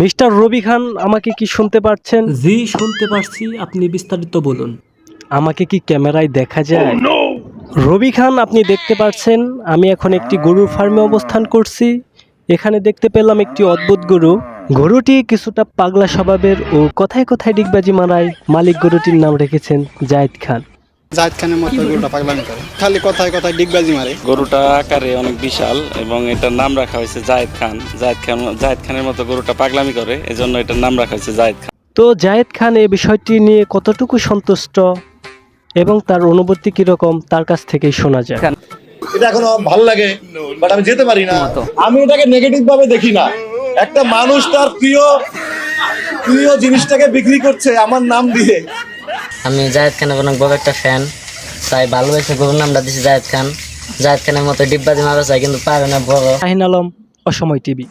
Mister রবি খান, আমাকে কি শুনতে পাচ্ছেন? জি, শুনতে পারছি। আপনি বিস্তারিত বলুন। আমাকে কি ক্যামেরায় দেখা যায়? রবি খান, আপনি দেখতে পাচ্ছেন আমি এখন একটি গরুর ফার্মে অবস্থান করছি। এখানে দেখতে পেলাম একটি অদ্ভুত গরু। গরুটি কিছুটা পাগলা স্বভাবের ও কথায় কথায় ডিগবাজি মারায়। মালিক গরুটির নাম রেখেছেন জায়েদ খান। জায়েদ খানের মতো গরুটা পাগলামি করে, খালি কথায় কথায় ডিগবাজি মারে। গরুটা আকারে অনেক বিশাল এবং এটার নাম রাখা হয়েছে জায়েদ খান। জায়েদ খানের মতো গরুটা পাগলামি করে, এজন্য এটার নাম রাখা হয়েছে জায়েদ খান। তো জায়েদ খান এই বিষয়টি নিয়ে কতটুকু সন্তুষ্ট এবং তার অনুভূতি কিরকম, তার কাছ থেকেই শোনা যায়। এটা এখনো ভালো লাগে, বাট আমি যেতে পারি না। আমি এটাকে নেগেটিভ ভাবে দেখি না। একটা মানুষ তার প্রিয় জিনিসটাকে বিক্রি করছে আমার নাম দিয়ে। আমি জায়েদ খানের অনেক বড় একটা ফ্যান, তাই ভালোবেসে গরুর নামটা দিছি জায়েদ খান। জায়েদ খানের মতো ডিব্বাজি মারা চাই, কিন্তু পারে না বড়। শাহিন আলম, অসময় টিভি।